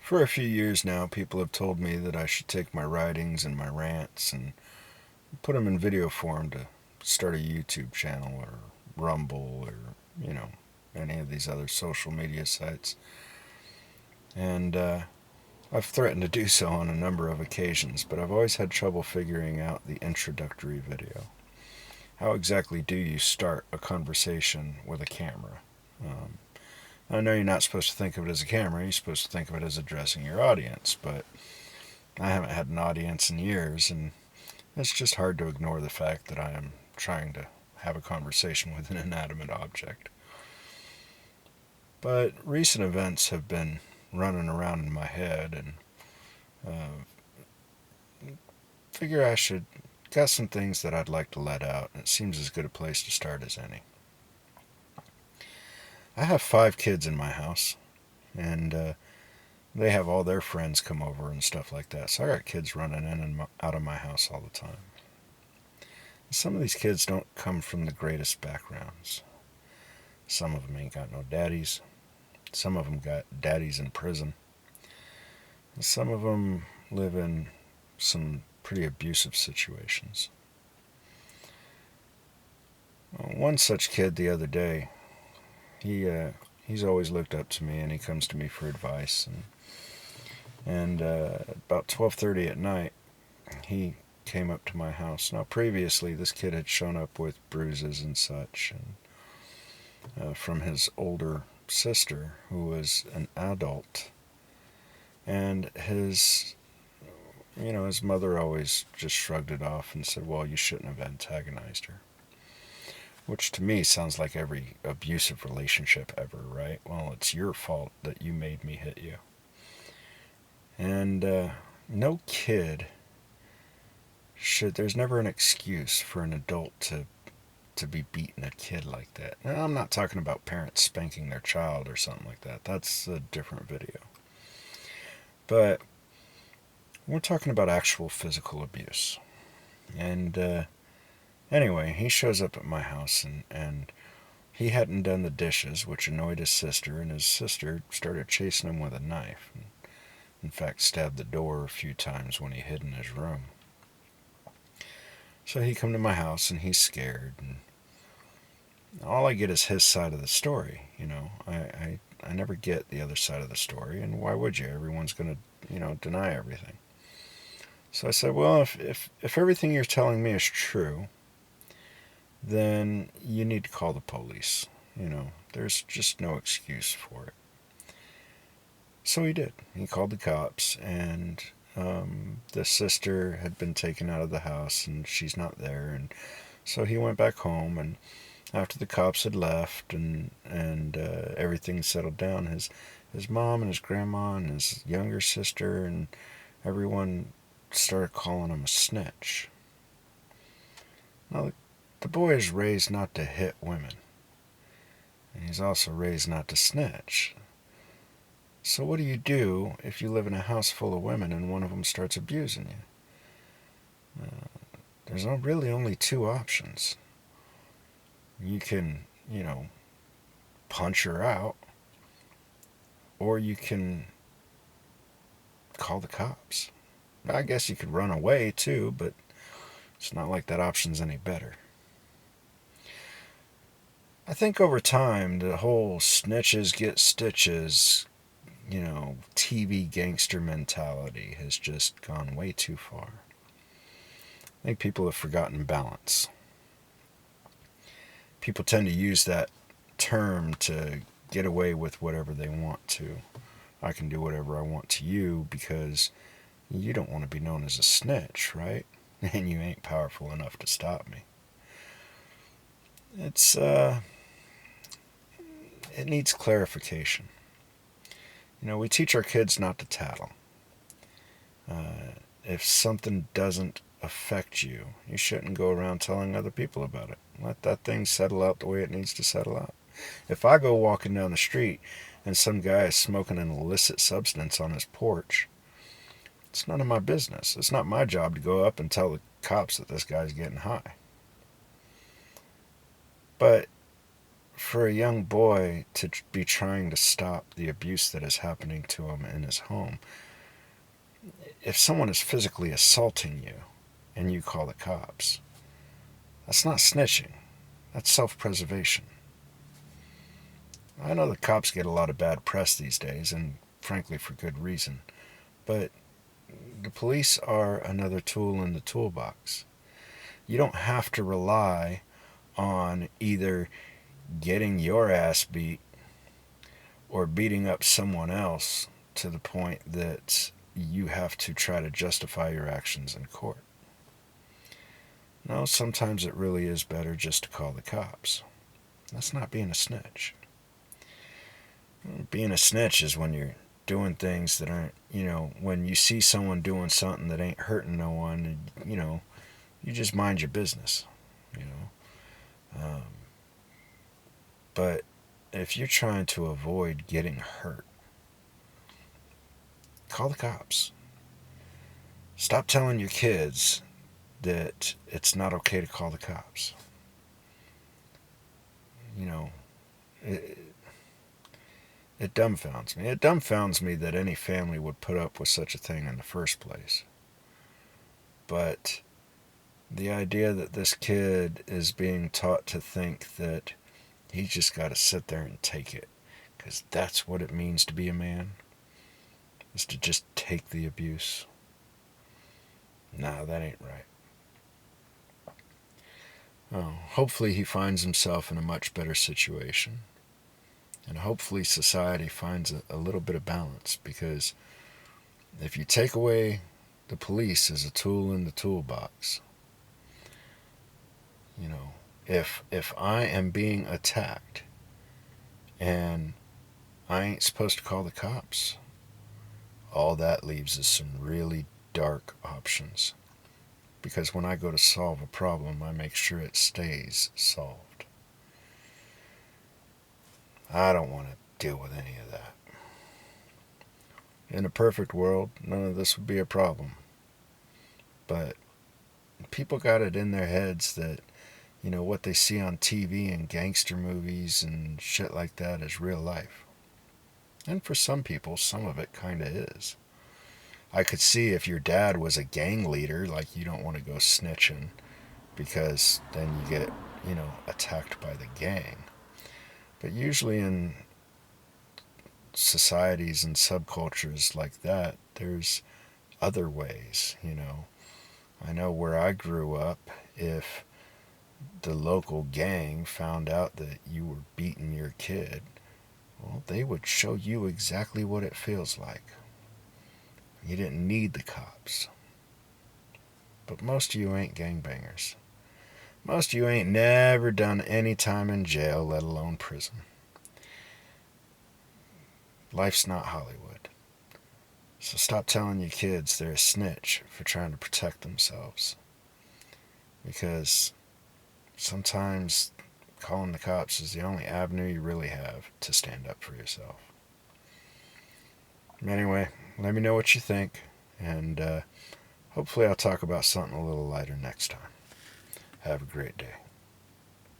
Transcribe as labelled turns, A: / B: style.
A: For a few years now, people have told me that I should take my writings and my rants and put them in video form to start a YouTube channel or Rumble or, you know, any of these other social media sites. And I've threatened to do so on a number of occasions, but I've always had trouble figuring out the introductory video. How exactly do you start a conversation with a camera? Um, I know you're not supposed to think of it as a camera, you're supposed to think of it as addressing your audience, but I haven't had an audience in years, and it's just hard to ignore the fact that I am trying to have a conversation with an inanimate object. But recent events have been running around in my head, and figure I should got some things that I'd like to let out, and it seems as good a place to start as any. I have 5 kids in my house, and they have all their friends come over and stuff like that. So I got kids running in and out of my house all the time. Some of these kids don't come from the greatest backgrounds. Some of them ain't got no daddies. Some of them got daddies in prison. And some of them live in some pretty abusive situations. One such kid the other day, he's always looked up to me, and he comes to me for advice. And about 12:30 at night, he came up to my house. Now, previously, this kid had shown up with bruises and such, and from his older sister, who was an adult, and his mother always just shrugged it off and said, "Well, you shouldn't have antagonized her." Which to me sounds like every abusive relationship ever, right? Well, it's your fault that you made me hit you. And no kid there's never an excuse for an adult to be beating a kid like that. Now, I'm not talking about parents spanking their child or something like that. That's a different video. But we're talking about actual physical abuse. And anyway, he shows up at my house, and he hadn't done the dishes, which annoyed his sister, and his sister started chasing him with a knife. And in fact, stabbed the door a few times when he hid in his room. So he come to my house, and he's scared, and all I get is his side of the story. I never get the other side of the story, and why would you? Everyone's going to, deny everything. So I said, well, if everything you're telling me is true, then you need to call the police. There's just no excuse for it. So he did. He called the cops, and the sister had been taken out of the house, and she's not there. And so he went back home, and after the cops had left and everything settled down, his mom and his grandma and his younger sister and everyone started calling him a snitch. Now, the boy is raised not to hit women, and he's also raised not to snitch. So what do you do if you live in a house full of women and one of them starts abusing you? There's really only 2 options. You can, punch her out, or you can call the cops. I guess you could run away too, but it's not like that option's any better. I think over time, the whole snitches get stitches, TV gangster mentality has just gone way too far. I think people have forgotten balance. People tend to use that term to get away with whatever they want to. I can do whatever I want to you because you don't want to be known as a snitch, right? And you ain't powerful enough to stop me. It needs clarification. We teach our kids not to tattle. If something doesn't affect you, you shouldn't go around telling other people about it. Let that thing settle out the way it needs to settle out. If I go walking down the street and some guy is smoking an illicit substance on his porch, it's none of my business. It's not my job to go up and tell the cops that this guy's getting high. But for a young boy to be trying to stop the abuse that is happening to him in his home, if someone is physically assaulting you and you call the cops, that's not snitching. That's self-preservation. I know the cops get a lot of bad press these days, and frankly for good reason, but the police are another tool in the toolbox. You don't have to rely on either getting your ass beat or beating up someone else to the point that you have to try to justify your actions in court. No, sometimes it really is better just to call the cops. That's not being a snitch. Being a snitch is when you're doing things that aren't, when you see someone doing something that ain't hurting no one, you just mind your business, But if you're trying to avoid getting hurt, call the cops. Stop telling your kids that it's not okay to call the cops. It, it dumbfounds me. It dumbfounds me that any family would put up with such a thing in the first place. But the idea that this kid is being taught to think that he's just got to sit there and take it, because that's what it means to be a man, is to just take the abuse. Nah, that ain't right. Oh, hopefully he finds himself in a much better situation. And hopefully society finds a little bit of balance, because if you take away the police as a tool in the toolbox, if I am being attacked and I ain't supposed to call the cops, all that leaves is some really dark options. Because when I go to solve a problem, I make sure it stays solved. I don't want to deal with any of that. In a perfect world, none of this would be a problem. But people got it in their heads that, what they see on TV and gangster movies and shit like that is real life. And for some people, some of it kind of is. I could see if your dad was a gang leader, like, you don't want to go snitching, because then you get, attacked by the gang. But usually in societies and subcultures like that, there's other ways, I know where I grew up, if the local gang found out that you were beating your kid, well, they would show you exactly what it feels like. You didn't need the cops. But most of you ain't gangbangers. Most of you ain't never done any time in jail, let alone prison. Life's not Hollywood. So stop telling your kids they're a snitch for trying to protect themselves. Because sometimes calling the cops is the only avenue you really have to stand up for yourself. Anyway, let me know what you think, and hopefully I'll talk about something a little lighter next time. Have a great day.